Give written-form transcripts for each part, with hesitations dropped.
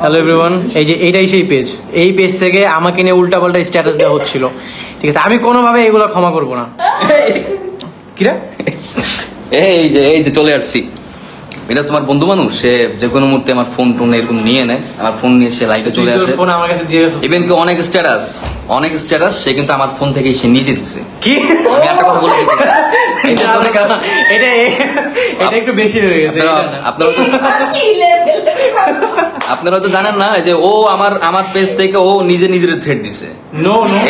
Hello everyone, এই যে এইটাই সেই পেজ। এই পেজ থেকে আমাকে নিয়ে উল্টাপাল্টা স্ট্যাটাস দেওয়া হচ্ছিল, ঠিক আছে? আমি কোনোভাবে এগুলো ক্ষমা করবো না। কিরা এই যে চলে আসছি। এটা তোমার বন্ধু মানুষ, সে যে কোনো মুহূর্তে আমার ফোন টোন এরকম নিয়ে নেয়, আমার ফোন নিয়ে সে লাইভে চলে আসে। ফোন আমার কাছে দিয়ে গেছে, ইভেন কি অনেক স্ট্যাটাস সে কিন্তু আমার ফোন থেকে সে নিয়ে যেতেছে। কি আমি একটা কথা বলে এটা একটু বেশি হয়ে গেছে। আপনারা হয়তো জানেন না যে ও আমার পেজ থেকে ও নিজের থ্রেড দিছে।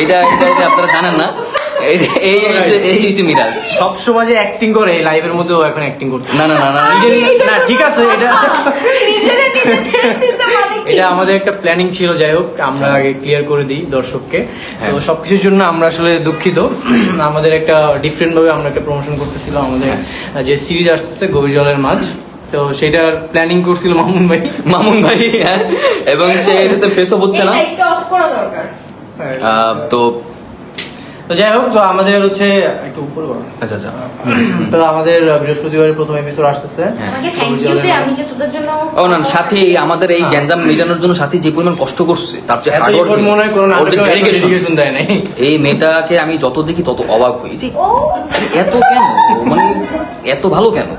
এটা আপনারা জানেন না। এই যে মিরাজ সবসময় যে অ্যাক্টিং করে, লাইভের মধ্যেও এখন অ্যাক্টিং করছে। না, ঠিক আছে, এটা আমাদের একটা প্ল্যানিং ছিল। যাই হোক, আমরা আগে ক্লিয়ার করে দিই দর্শককে। তো সবকিছুর জন্য আমরা আসলে দুঃখিত। আমাদের একটা ডিফারেন্ট ভাবে আমরা একটা প্রমোশন করতেছিলাম, আমাদের যে সিরিজ আসতেছে গভীর জলের মাছ, তো সেটার প্ল্যানিং করছিল মামুন ভাই। হ্যাঁ, এবং সে এটাতে ফেসও হচ্ছে না। তো যাই হোক, তো আমাদের হচ্ছে একটু উপরে। আচ্ছা, তো আমাদের বৃহস্পতিবারের প্রথম এপিসোড আসতেছে। ও না, সাথী আমাদের এই গ্যাঞ্জাম মেটানোর জন্য সাথী যে পরিমাণ কষ্ট করছে তার চেয়ে এই মেয়েটাকে আমি যত দেখি তত অবাক হই যে এত কেন, মানে এত ভালো কেন।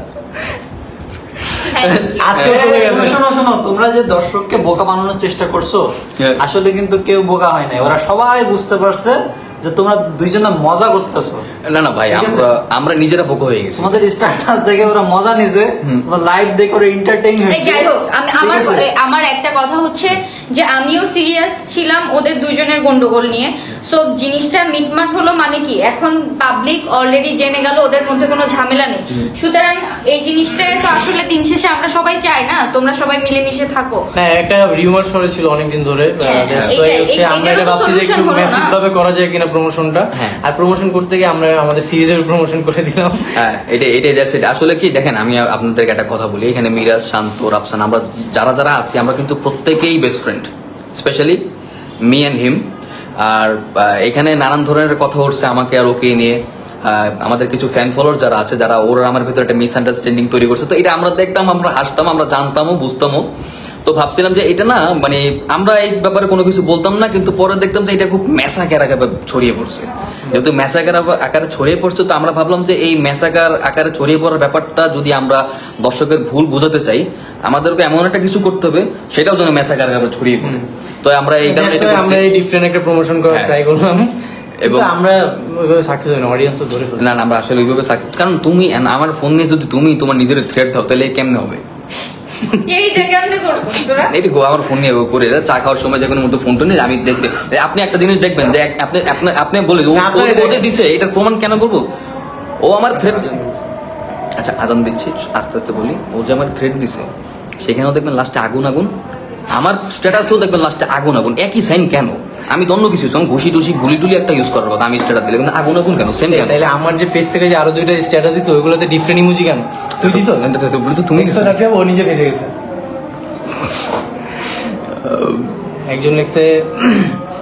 শোনো, তোমরা যে দর্শককে বোকা বানানোর চেষ্টা করছো, আসলে কিন্তু কেউ বোকা হয় নাই। ওরা সবাই বুঝতে পারছে যে তোমরা দুইজনে মজা করতেছো। না ভাই, আমরা নিজেরা বোকা হয়ে গেছি। আমাদের স্ট্যাটাস দেখে ওরা মজা নিছে, লাইভ দেখে ওরা এন্টারটেইন হয়েছে। যাই হোক, আমার একটা কথা হচ্ছে যে আমিও সিরিয়াস ছিলাম ওদের দুইজনের গন্ডগোল নিয়ে। সো জিনিসটা মিটমাট হলো, মানে কি এখন পাবলিক অলরেডি জেনে গেল ওদের মধ্যে কোনো ঝামেলা নেই। সুতরাং এই জিনিসটা তো আসলে দিন শেষে আমরা সবাই চাই না তোমরা সবাই মিলেমিশে থাকো। হ্যাঁ, একটা রিউমার ছিল অনেকদিন ধরে, আমরা এটা ভাবছি যে একটু ম্যাসিভ ভাবে করা যায় কিনা প্রমোশনটা। আর প্রমোশন করতে গিয়ে আমরা আমাদের সিরিজের প্রমোশন করে দিলাম। হ্যাঁ, এটাই আসলে কি দেখেন, আমি আপনাদেরকে একটা কথা বলি। এখানে মিরাজ, শান্ত, রাফসান, আমরা যারা আছি আমরা কিন্তু প্রত্যেকেই best friend, specially me and him. আর এখানে নানান ধরনের কথা উঠছে আমাকে আর ওকে নিয়ে। আমাদের কিছু ফ্যান ফলোয়ার যারা আছে, যারা ওরা আমার ভিতরে একটা মিসআন্ডারস্ট্যান্ডিং তৈরি করছে। তো এটা আমরা দেখতাম, আমরা হাসতাম, আমরা জানতামও, বুঝতামও। তো ভাবছিলাম যে এটা না, মানে আমরা এই ব্যাপারে কোনো কিছু বলতাম না, কিন্তু পরে দেখতাম যে এটা খুব ম্যাসাকার আকারে ছড়িয়ে পড়ছে। যেহেতু ম্যাসাকার আকারে ছড়িয়ে পড়ছে, তো আমরা ভাবলাম যে এই ম্যাসাকার আকারে ছড়িয়ে পড়ার ব্যাপারটা যদি আমরা দর্শকের ভুল বোঝাতে চাই, আমাদেরকে এমন একটা কিছু করতে হবে সেটাও যেন ম্যাসাকার আকারে ছড়িয়ে পড়ে। তো আমরা এই কারণে আমরা এই ডিফারেন্ট একটা প্রমোশন করার ট্রাই করলাম, এবং আমরা ওইভাবে সাকসেস হই না, অডিয়েন্স তো ধরে ফেলে। না, আমরা আসলে ওইভাবে সাকসেস, কারণ তুমি আমার ফোন নিয়ে যদি তুমি তোমার নিজের থ্রেড দাও, তাহলে কেমনে হবে? আমার ফোন নিয়ে করে চা খাওয়ার সময় যখন মতো ফোনটা নিয়ে আমি দেখতে, আপনি একটা জিনিস দেখবেন যে আপনি বলে ওদের দিছে, এটার প্রমাণ কেন করবো? ও আমার থ্রেড, আচ্ছা আজান দিচ্ছি, আস্তে আস্তে বলি। ও যে আমার থ্রেড দিছে, সেখানেও দেখবেন লাস্টে আগুন, আমার স্ট্যাটাসেও দেখবেন লাস্টে আগুন। একই সাইন কেন? আমি দন্য কিছু ঘুষি টুসি গুলি টুলি একটা ইউজ করার কথা, আমি স্ট্যাটাস দিলে কিন্তু আগুন কেন সেম কেন? তাহলে আমার যে পেজ থেকে যে আরো দুইটা স্ট্যাটাস দিত, ওইগুলোতে ডিফারেন্ট ইমোজি কেন? তুই দিছ? তুমি দিছ? ও নিজে ফেসে গেছে। একজন লিখছে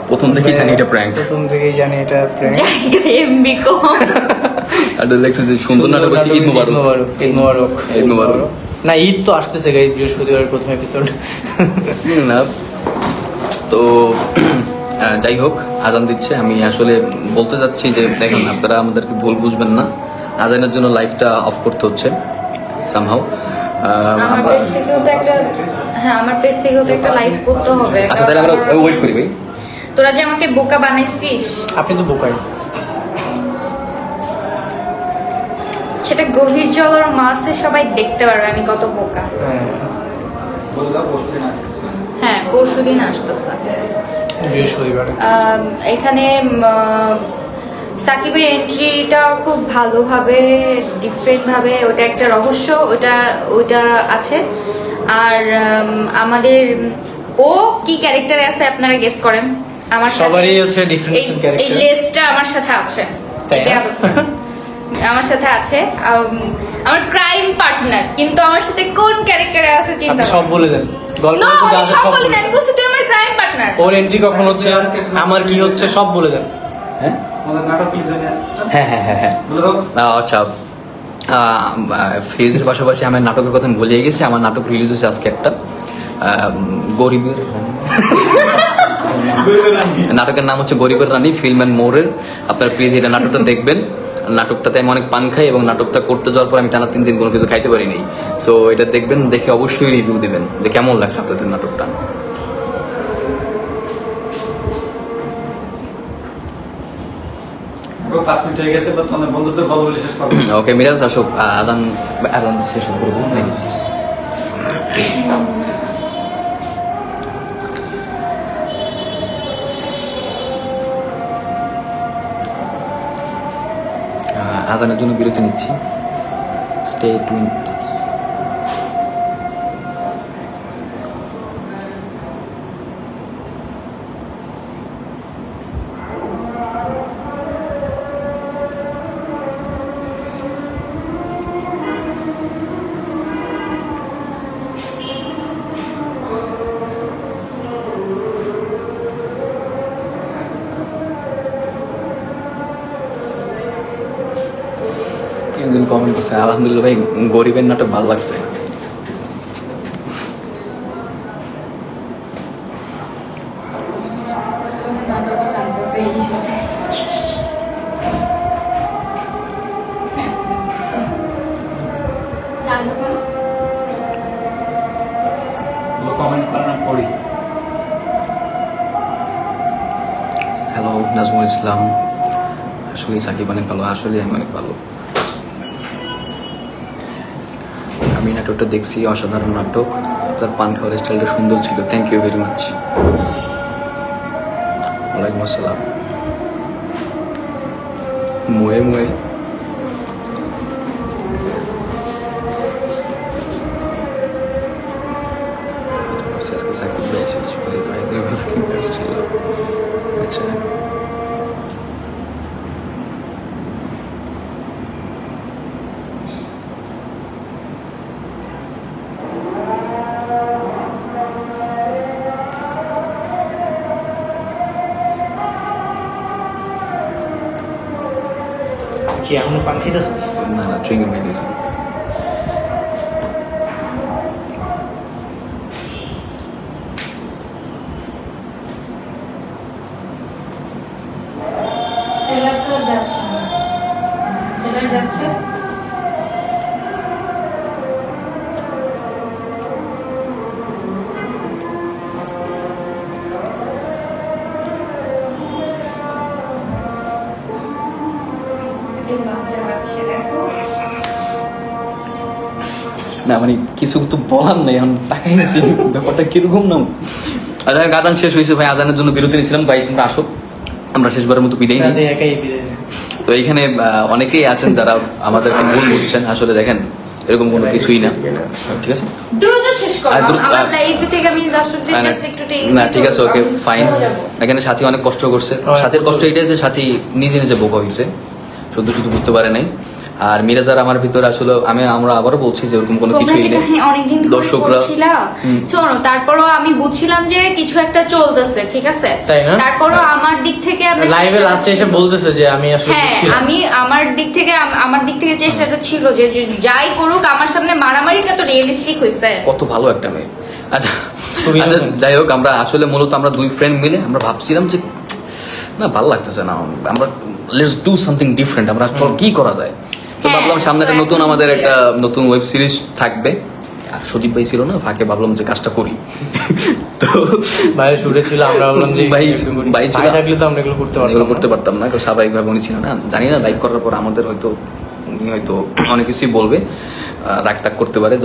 প্রথম থেকেই জানি এটা প্র্যাঙ্ক, এমবি কম। আর লেখছে যে সুন্দর নাটক হচ্ছে ঈদ মোবারক। না, ঈদ তো আসতেছে গাইস, বৃহস্পতিবারের প্রথম এপিসোড না। তো যাই হোক, আজান দিচ্ছে। আমি আসলে বলতে যাচ্ছি যে দেখেন, আপনারা আমাদেরকে ভুল বুঝবেন না, আজানের জন্য লাইফটা অফ করতে হচ্ছে সামহাউ। আমার পেজ থেকেও তো একটা লাইভ করতে হবে। আচ্ছা, তাহলে আমরা ওয়েট করি ভাই। তোরা যে আমাকে বোকা বানাইছিস, আপনি তো বোকাই। সেটা গভীর জলের মাছে সবাই দেখতে পারবে আমি কত বোকা। হ্যাঁ, পরশুদিন আসতেছে বৃহস্পতিবার। এখানে সাকিবের এন্ট্রিটা খুব ভালোভাবে, ডিফারেন্ট ভাবে, ওটা একটা রহস্য, ওটা আছে। আর আমাদের ও কি ক্যারেক্টারে আছে আপনারা গেস করেন। আমার সবারই হচ্ছে ডিফারেন্ট ক্যারেক্টার, এই লিস্টটা আমার সাথে আছে, আমার সাথে আছে আমার ক্রাইম পার্টনার, কিন্তু আমার সাথে কোন ক্যারেক্টারে আছে চিন্তা আপনি সব বলে দেন। সব বলে দেন, বলছি তুই আমার ক্রাইম পার্টনার। ওর এন্ট্রি কখন হচ্ছে, আমার কি হচ্ছে, সব বলে দেন। হ্যাঁ, আচ্ছা, ফেজের পাশাপাশি আমার নাটকের কথা আমি ভুলে গেছি। আমার নাটক রিলিজ হচ্ছে আজকে একটা, গরিবের নাটকের নাম হচ্ছে গরিবের রানী ফিল্ম অ্যান্ড মোরের। আপনার প্লিজ এটা নাটকটা দেখবেন। নাটকটাতে আমি অনেক পান খাই এবং নাটকটা করতে যাওয়ার পর আমি টানা 3 দিন কোনো কিছু খাইতে পারিনি। সো এটা দেখবেন, দেখে অবশ্যই রিভিউ দেবেন যে কেমন লাগছে আপনাদের নাটকটা। ওকে মিরাজ আসো, আদান শেষ করবো নাকি? আদানের জন্য বিরতি নিচ্ছি। Stay twin. কমেন্ট করছে আলহামদুলিল্লাহ ভাই, গরিবের নাটক ভালো লাগছে। হ্যালো নাজমুল ইসলাম, আসলে সাকিব অনেক ভালো, আসলে আমি অনেক ভালো। আমি নাটকটা দেখছি, অসাধারণ নাটক, আপনার পান খাওয়ার স্টাইলটা সুন্দর ছিল, থ্যাংক ইউ ভেরি মাচ। ওয়ালাইকুম আসসালাম। মুয়ে মুয়ে আচ্ছা কি এমন পান খাইতেছিস? না না, ট্রেনিং হয়ে গেছে। ট্রেলার তো যাচ্ছে না, ট্রেলার যাচ্ছে। না মানে কিছু তো বলার নেই, এখন তাকাই গেছি ব্যাপারটা কিরকম না। আচ্ছা আজান শেষ হয়েছে ভাই, আজানের জন্য বিরতি নিয়েছিলাম। ভাই তোমরা আসো, আমরা শেষবারের মতো বিদায় নিই। তো এইখানে অনেকেই আছেন যারা আমাদেরকে ভুল বলছেন, আসলে দেখেন এরকম কোনো কিছুই না, ঠিক আছে? দ্রুত শেষ করো, আমার লাইভ থেকে আমি দর্শকদের জাস্ট একটু না ঠিক আছে, ওকে ফাইন। এখানে সাথী অনেক কষ্ট করছে, সাথীর কষ্ট এটাই যে সাথী নিজে নিজে বোকা হয়েছে, শুধু শুধু বুঝতে পারে নাই। আর মিরাজার আমার ভিতরে আসলে আমরা আবারও বলছি যে ওরকম কোনো কিছুই নেই। অনেকদিন দর্শকরা শোনো, তারপরও আমি বুঝছিলাম যে কিছু একটা চলতেছে, ঠিক আছে? তারপরও আমার দিক থেকে আমি লাইভে লাস্টে এসে বলতেছে যে আমি আসলে বুঝছিলাম, আমি আমার দিক থেকে চেষ্টাটা ছিল যে যাই করুক আমার সামনে মারামারিটা তো রিয়েলিস্টিক হইছে। কত ভালো একটা মেয়ে। আচ্ছা যাই হোক, আমরা আসলে মূলত আমরা দুই ফ্রেন্ড মিলে আমরা ভাবছিলাম যে না ভালো লাগতেছে না, আমরা লেটস ডু সামথিং ডিফারেন্ট, আমরা চল কি করা যায়। তো ভাবলাম সামনে একটা নতুন আমাদের একটা নতুন ওয়েব সিরিজ থাকবে, সজীব ভাই ছিল না ফাঁকে, ভাবলাম যে কাজটা করি। তো ভাই শুরু ছিল, আমরা ভাবলাম যে ভাই থাকলে তো আমরা এগুলো করতে পারতাম না, স্বাভাবিকভাবে উনি ছিল না। জানি না লাইভ করার পর আমাদের হয়তো উনি হয়তো অনেক কিছুই বলবে, রাগ টাগ করতে পারে,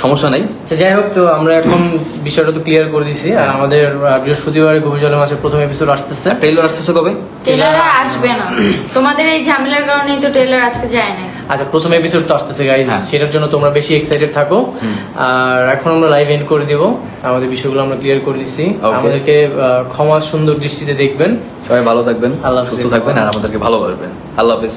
সমস্যা নাই। যাই হোক, তো আমরা এখন বিষয়টা তো ক্লিয়ার করে দিছি। আর আমাদের বৃহস্পতিবারে গভীর জলের মাছের প্রথম এপিসোড আসতেছে। ট্রেলার আসতেছে কবে? ট্রেলার আসবে না, তোমাদের এই ঝামেলার কারণেই তো ট্রেলার আজকে যায় না। আচ্ছা, প্রথম এপিসোড তো আসতেছে গাইস, সেটার জন্য তোমরা বেশি এক্সাইটেড থাকো। আর এখন আমরা লাইভ এন্ড করে দিব, আমাদের বিষয়গুলো আমরা ক্লিয়ার করে দিচ্ছি। আমাদেরকে ক্ষমা সুন্দর দৃষ্টিতে দেখবেন, সবাই ভালো থাকবেন, সুস্থ থাকবেন আর আমাদেরকে ভালোবাসবেন। আল্লাহ হাফেজ।